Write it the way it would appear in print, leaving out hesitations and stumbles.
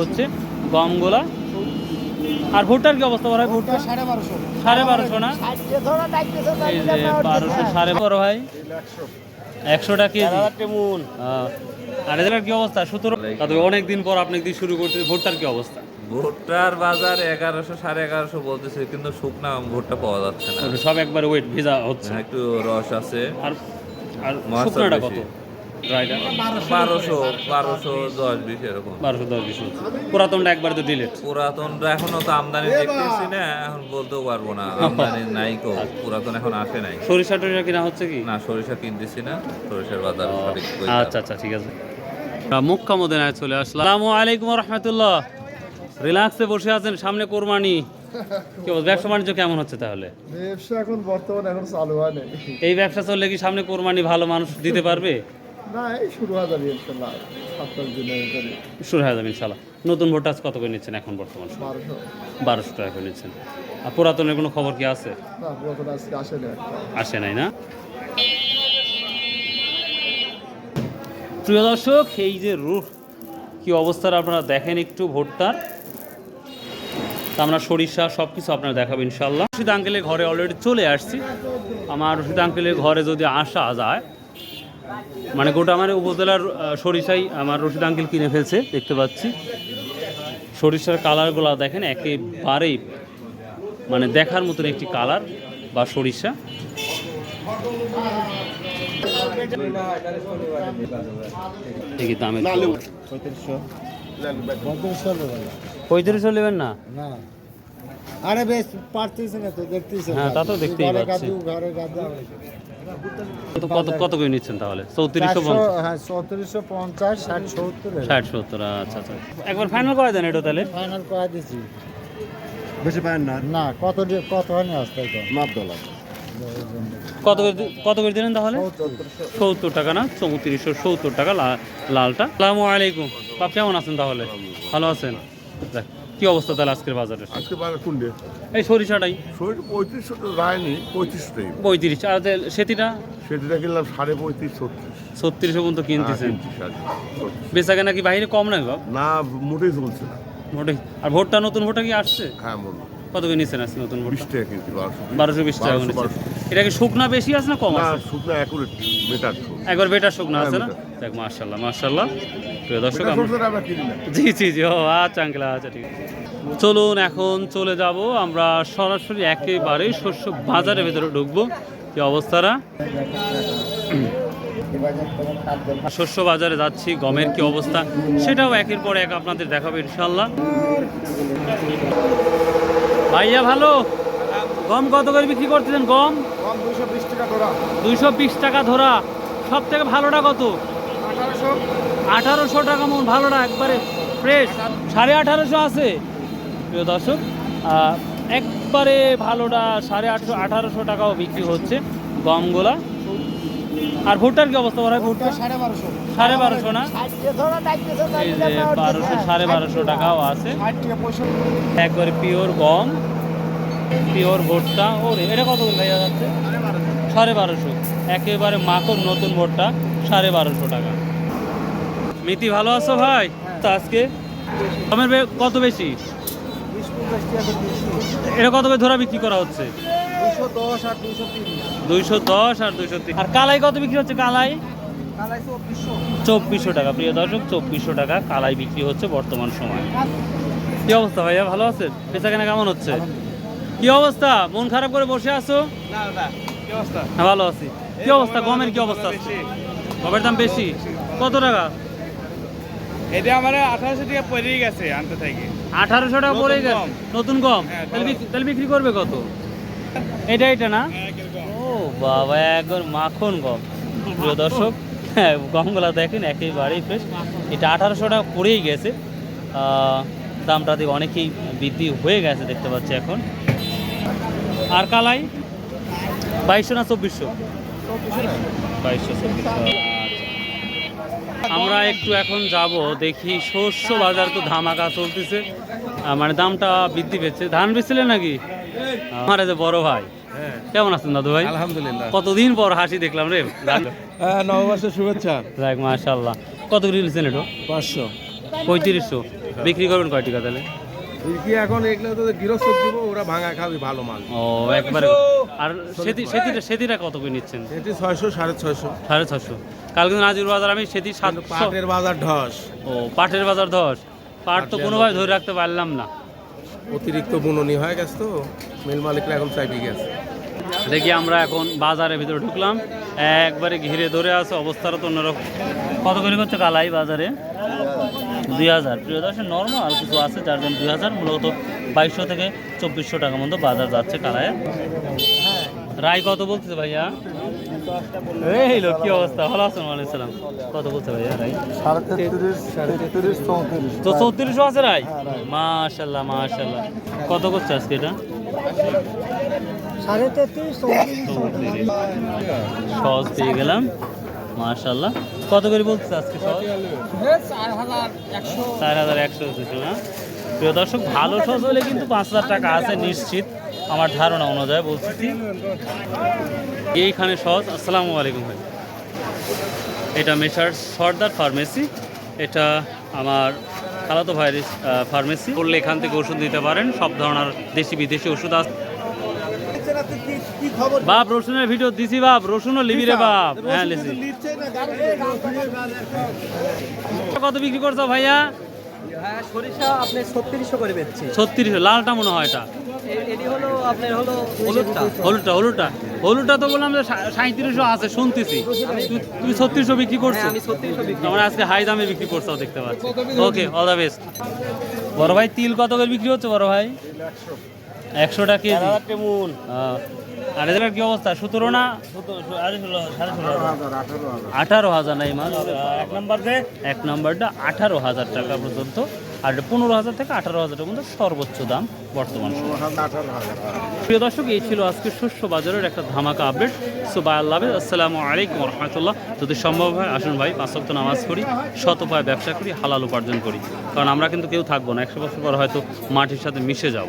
হচ্ছে গমগুলা। আর ভুট্টার কি অবস্থা ভাই? ভুট্টা 1250 না? এই যে 1200 12.5 ভাই 100 টাকা কেজি। আর এদের কি অবস্থা? 17 অনেকদিন পর আপনি দিয়ে শুরু করতে, ভুট্টার কি অবস্থা? ভুট্টার বাজার 1100 1150 বলতেছে, কিন্তু শুকনা ভুট্টা পাওয়া যাচ্ছে না। সব একবার ওয়েট ভেজা হচ্ছে, একটু রস আছে। আর আর শুকনাটা কত? 1200 1210 এরকম। 1210 হচ্ছে। পুরাতনটা একবার তো ডিলেট। পুরাতনটা এখনো তো আমদানি দেখতেছি না, এখন বলতেও পারবো না। আমদানি নাই কো, পুরাতন এখন আসে নাই। সরিষা টরিষা কিনা হচ্ছে কি? না, সরিষা কিনতেছি না, সরিষার বাজার সঠিক। আচ্ছা আচ্ছা, ঠিক আছে। মক্কা মদিনায় চলে আসলাম। আসসালামু আলাইকুম রাহমাতুল্লাহ। রিল্যাক্সে বসে আছেন, সামনে কোরবানি। কি ব্যবসা বাণিজ্য কেমন হচ্ছে তাহলে? ব্যবসা এখন বর্তমানে এখন চালু হয় নাই। এই ব্যবসা চললে কি সামনে কোরবানি ভালো মানুষ দিতে পারবে? না, এই শুরু হয়ে যাবে ইনশাল্লাহ, 7-8 দিনের ভিতরে শুরু হয়ে যাবে ইনশাল্লাহ। নতুন ভোটার কত করে নিচ্ছেন এখন বর্তমান? 1200 টাকা করে নিচ্ছেন। আর পুরাতনের কোনো খবর কি আছে? না, পুরাতন আজকে আসে না। আসে নাই না? প্রিয় দর্শক, এই যে কি অবস্থার আপনারা দেখেন একটু ভোটটার। তা আমরা সরিষা সব কিছু আপনারা দেখাবো ইনশাল্লাহ। রশিদ আঙ্কেলের ঘরে অলরেডি চলে আসছি। আমার রশিদ আঙ্কেলের ঘরে যদি আসা যায়, মানে গোটা আমার উপজেলার সরিষাই আমার রশিদ আঙ্কেল কিনে ফেলছে, দেখতে পাচ্ছি। সরিষার কালারগুলো দেখেন, একেবারেই মানে দেখার মতন একটি কালার বা সরিষা। দেখি দামে 3500 নেবেন না? আরে বেশ পারতেছে না তো, দেখতেছে। হ্যাঁ, তা তো দেখতেই পাচ্ছি। কত করে নিচ্ছেন তাহলে? 3450? হ্যাঁ, 3450, 60, 70। 60-70, আচ্ছা আচ্ছা। একবার ফাইনাল করে দেন এটা তাহলে। ফাইনাল করে দিছি। বেশি পায় না? না, কত হয়নি আসতে তো মাপ দলা। কত করে দিলেন তাহলে? 70 টাকা না? 3470 টাকা লালটা। আসসালামু আলাইকুম বাপ, কেমন আছেন তাহলে? ভালো আছেন? যাক, কি অবস্থা তাহলে আজকের বাজারে? আজকে বাজার কোনটা? এই সরিষাটাই 3500 তো যায়নি, 3500টাই। 35। আর সেটিটা? সেটা কিনলাম 35.5 3600 পর্যন্ত কিনতেছেন। 36। বেচা কেনা কি বাইরে কম নাকি বাপ? না, মোটেই চলছে না। মোটেই। আর ভোটটা, নতুন ভোটটা কি আসছে? হ্যাঁ, মনে কত করে নিচ্ছেন আজকে নতুন ভোট? 20 টাকা কিনছি। 1220 টাকা করে নিচ্ছেন। এটা কি শুকনা বেশি আছে না কম না, আছে? শুকনো অ্যাকুরেট মেটার শুকনো। একবার বেটার শুকনা হ্যাঁ, আছে না? বেটার। দেখ, মাশাআল্লাহ মাশাআল্লাহ। প্রিয় দর্শক, মেটার শুকনোটা আমরা কিনি না। জি জি জি, ও আচ্ছা আঙ্কেল, আচ্ছা ঠিক আছে। চলুন এখন চলে যাব আমরা সরাসরি একেবারে শস্য বাজারের ভেতরে ঢুকবো। কি অবস্থাটা? শস্য বাজারে যাচ্ছি, গমের কি অবস্থা সেটাও একের পর এক আপনাদের দেখাবো ইনশাল্লাহ। ভাইয়া ভালো, গম কত করে বিক্রি করতেছেন? গম 220 টাকা ধরা। 220 টাকা ধরা। সব থেকে ভালোটা কত? 1800 টাকা মন। ভালোটা একবারে ফ্রেশ 1850 আছে। প্রিয় দর্শক, একবারে ভালোটা 1850 টাকাও বিক্রি হচ্ছে গমগুলা। আর ভুট্টার কি অবস্থা ভাই? ভুট্টা 1250 না? এই যে 1200 1250 টাকাও আছে। একবারে পিওর গম, পিওর ভুট্টা। ওরে, এটা কত করে ভাইয়া যাচ্ছে? 1250। একেবারে মাখন নতুন ভুট্টা 1250 টাকা। মিতি ভালো আছো ভাই? তা আজকে গমের কত বেশি? এটা কত করে ধরা বিক্রি করা হচ্ছে? 210 আর 230। আর কালাই কত বিক্রি হচ্ছে? কালাই 2400 টাকা। প্রিয় দর্শক, 2400 টাকা কালাই বিক্রি হচ্ছে বর্তমান সময়। কি অবস্থা ভাইয়া, ভালো আছেন? বেচা কেনা কেমন হচ্ছে? কি অবস্থা? মন খারাপ করে বসে আছো? হ্যাঁ, ভালো আছি। কি অবস্থা গমের? কি অবস্থা? গমের দাম বেশি। কত টাকা? এটা আমার 1800 টাকা পড়ে গেছে আনতে থেকে। 1800 টাকা পড়ে গেছে নতুন গম। তাহলে বিক্রি করবে কত? এটা না? ও বাবা, একবার মাখন গম। প্রিয় দর্শক, হ্যাঁ, গমগুলা দেখেন একেবারেই ফ্রেশ। এটা 1800 টাকা পড়েই গেছে। দামটা দিয়ে অনেকেই বৃদ্ধি হয়ে গেছে দেখতে পাচ্ছি এখন। আর কালাই 2200 না 2400? 2200-2400। আমরা একটু এখন যাব, দেখি শস্য বাজার তো ধামাকা চলতেছে, মানে দামটা বৃদ্ধি পেয়েছে। ধান বেচছিলেন নাকি? আমার যে বড় ভাই, কেমন আছেন দাদু ভাই? আলহামদুলিল্লাহ। কতদিন পর হাসি দেখলাম রে। নববর্ষের শুভেচ্ছা। যাক, মাশাআল্লাহ। কত করে নিয়েছেন এটা? 500। 3500। বিক্রি করবেন কয় টাকা তাহলে? কি এখন এগুলো তো গৃহস্থ দিব, ওরা ভাঙা খাবি ভালো মাল। ও একবারে। আর সেদিটা কত করে নিচ্ছেন? এটি 600 650। 650। কাল কিন্তু নাজির বাজার আমি সেদি 700। পাটের বাজার ঢস। ও পাটের বাজার 10। পাট তো কোনোভাবে ধরে রাখতে পারলাম না। অতিরিক্ত বুননি হয়ে গেছে তো, মিল মালিকরা এখন চাইবে গেছে। দেখি আমরা এখন বাজারের ভিতরে ঢুকলাম, একবারে ঘিরে ধরে আছে, অবস্থাটা তো অন্যরকম। কত করে করছে কালাই বাজারে? 2000। প্রিয় দর্শক, নর্মাল কিছু আছে যার জন্য 2000, মূলত 2200 থেকে 2400 টাকা মতো বাজার যাচ্ছে কালায়। রায় কত বলছে ভাইয়া? এই লোক কি অবস্থা, ভালো আছেন? ওয়ালাইকুম সালাম। কত বলছে ভাইয়া রায়? 33 34 তো 3400 আছে রায়? মাশাল্লাহ মাশাল্লাহ। কত করছে আজকে এটা? 33 সহজ পেয়ে গেলাম, মাশাল্লাহ। কত করে বলছে আজকে সহজ? 4100 হচ্ছে না? প্রিয় দর্শক, ভালো সহজ হলে কিন্তু 5000 টাকা আছে নিশ্চিত, আমার ধারণা অনুযায়ী বলছি। এইখানে সহজ। আসসালামু আলাইকুম ভাই। এটা মেসার সর্দার ফার্মেসি, এটা আমার খালাতো ভাইয়ের ফার্মেসি। বললে এখান থেকে ওষুধ নিতে পারেন, সব ধরনের দেশি বিদেশি ওষুধ আছে। বাপ রসুনের ভিডিও দিছি, বাপ রসুনও লিবি রে বাপ। হ্যাঁ লিছি। কত বিক্রি করছো ভাইয়া? সরিষা আপনি 3600 করে বেচছি। 3600। লালটা মনে হয় এটা? এটি হলো আপনার হলো হলুদটা। হলুদটা তো বললাম যে 3700 আছে শুনতেছি। তুই 3600 বিক্রি করছো? আমি 3600 বিক্রি। আমরা আজকে হাই দামে বিক্রি করছো দেখতে পাচ্ছি। ওকে, অল দ্য বেস্ট। বড় ভাই তিল কত করে বিক্রি হচ্ছে বড় ভাই? 100 টাকা কেজি। আর এদের কি অবস্থা? 17 না 18,000 নাই মাল। এক নাম্বারটা 18,000 টাকা পর্যন্ত, আর 15,000 থেকে 18,000 টাকা পর্যন্ত সর্বোচ্চ দাম বর্তমান সময়ে। প্রিয় দর্শক, এই ছিল আজকে শস্য বাজারের একটা ধামাকা আপডেট। সো বাই আল্লাহ হাফেজ, আসসালামু আলাইকুম রহমতুল্লাহ। যদি সম্ভব হয় আসুন ভাই, 5 ওয়াক্ত নামাজ পড়ি, শত উপায় ব্যবসা করি, হালাল উপার্জন করি, কারণ আমরা কিন্তু কেউ থাকবো না, 100 বছর পর হয়তো মাটির সাথে মিশে যাব।